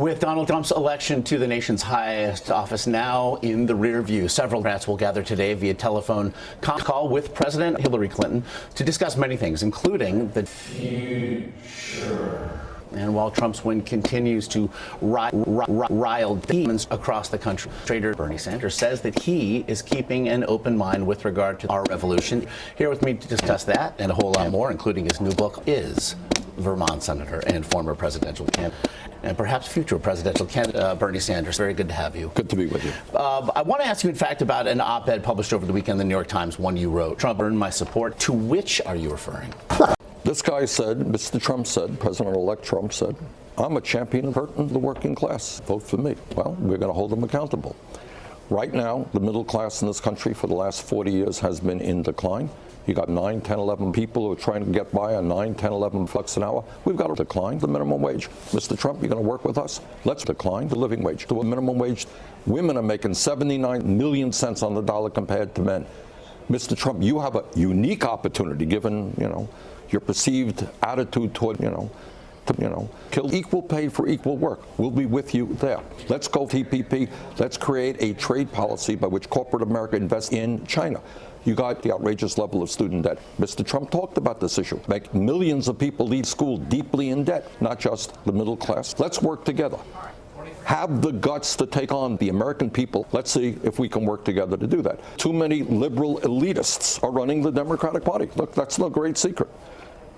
With Donald Trump's election to the nation's highest office now in the rear view, several Democrats will gather today via telephone call with President Hillary Clinton to discuss many things, including the future. And while Trump's win continues to rile demons across the country, Trader Bernie Sanders says that he is keeping an open mind with regard to our revolution. Here with me to discuss that and a whole lot more, including his new book, is Vermont Senator and former presidential candidate and perhaps future presidential candidate Bernie Sanders. Very good to have you. Good to be with you. I want to ask you, in fact, about an op-ed published over the weekend in the New York Times, one you wrote. Trump earned my support. To which are you referring? This guy said, Mr. Trump said, President-elect Trump said, I'm a champion of hurting the working class. Vote for me. Well, we're going to hold them accountable. Right now, the middle class in this country for the last 40 years has been in decline. You got 9, 10, 11 people who are trying to get by on 9, 10, 11 bucks an hour. We've got to decline the minimum wage. Mr. Trump, you're going to work with us? Let's decline the living wage to a minimum wage. Women are making 79 million cents on the dollar compared to men. Mr. Trump, you have a unique opportunity, given, your perceived attitude toward, kill equal pay for equal work. We'll be with you there. Let's go TPP. Let's create a trade policy by which corporate America invests in China. You got the outrageous level of student debt. Mr. Trump talked about this issue. Make millions of people leave school deeply in debt, not just the middle class. Let's work together. Have the guts to take on the American people. Let's see if we can work together to do that. Too many liberal elitists are running the Democratic Party. Look, that's no great secret.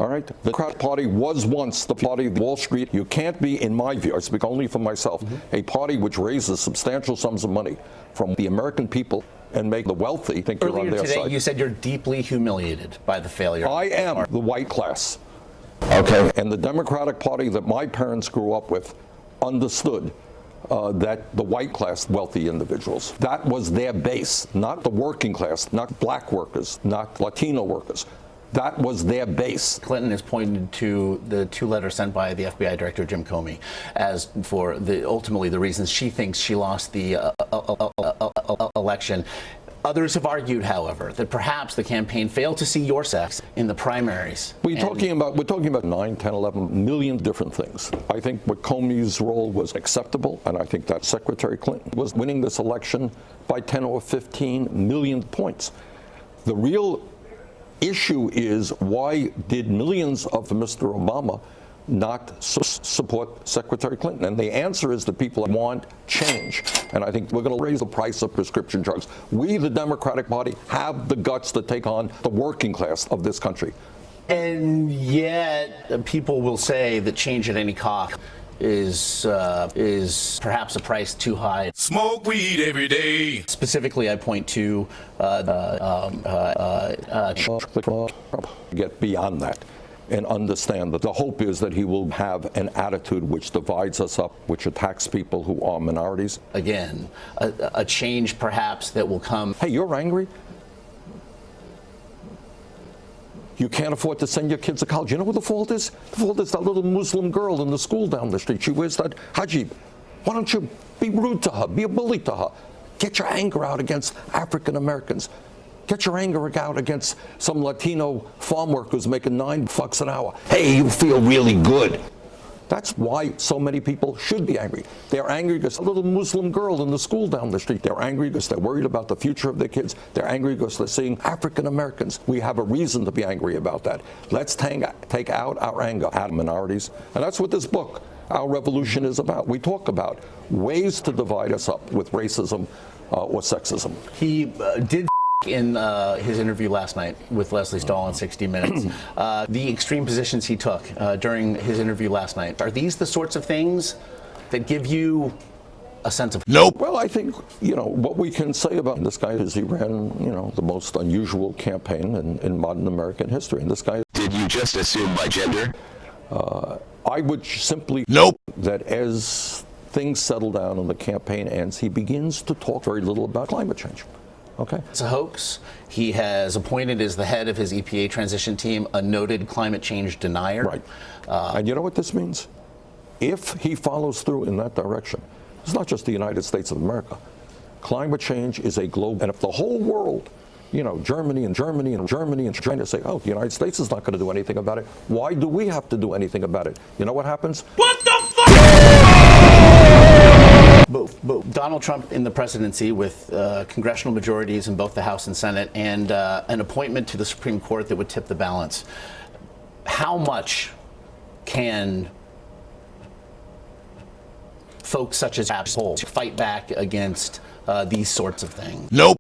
All right? The Democratic Party was once the party of Wall Street. You can't be, in my view, I speak only for myself, a party which raises substantial sums of money from the American people and make the wealthy think you're on their today, side. You said you're deeply humiliated by the failure. I am the white class. Okay. And the Democratic Party that my parents grew up with understood that the white class, wealthy individuals, that was their base, not the working class, not black workers, not Latino workers. That was their base. Clinton has pointed to the 2 letters sent by the FBI Director Jim Comey as for ultimately the reasons she thinks she lost the election. Others have argued, however, that perhaps the campaign failed to see your sex in the primaries. We're talking about 9, 10, 11 million different things. I think what Comey's role was acceptable, and I think that Secretary Clinton was winning this election by 10 or 15 million points. The real issue is, why did millions of Mr. Obama not support Secretary Clinton? And the answer is that people want change. And I think we're going to raise the price of prescription drugs. We, the Democratic Party, have the guts to take on the working class of this country. And yet, people will say that change at any cost is perhaps a price too high. Smoke weed every day. Specifically, I point to get beyond that and understand that the hope is that he will have an attitude which divides us up, which attacks people who are minorities. Again, a change perhaps that will come. Hey, you're angry? You can't afford to send your kids to college. You know what the fault is? The fault is that little Muslim girl in the school down the street. She wears that hijab. Why don't you be rude to her, be a bully to her? Get your anger out against African Americans. Get your anger out against some Latino farm workers making $9 an hour. Hey, you feel really good. That's why so many people should be angry. They're angry because a little Muslim girl in the school down the street. They're angry because they're worried about the future of their kids. They're angry because they're seeing African Americans. We have a reason to be angry about that. Let's take out our anger at minorities. And that's what this book, Our Revolution, is about. We talk about ways to divide us up with racism or sexism. He did in his interview last night with Leslie Stahl on 60 Minutes, the extreme positions he took during his interview last night. Are these the sorts of things that give you a sense of nope? Well, I think, what we can say about this guy is he ran, the most unusual campaign in modern American history. And this guy... Did you just assume my gender? I would simply... Nope. That as things settle down and the campaign ends, he begins to talk very little about climate change. Okay. It's a hoax. He has appointed as the head of his EPA transition team a noted climate change denier. Right. And you know what this means? If he follows through in that direction, it's not just the United States of America. Climate change is a global, and if the whole world, Germany and China say, oh, the United States is not going to do anything about it, why do we have to do anything about it? You know what happens? What the fuck? But Donald Trump in the presidency with congressional majorities in both the House and Senate and an appointment to the Supreme Court that would tip the balance. How much can folks such as Apple fight back against these sorts of things? Nope.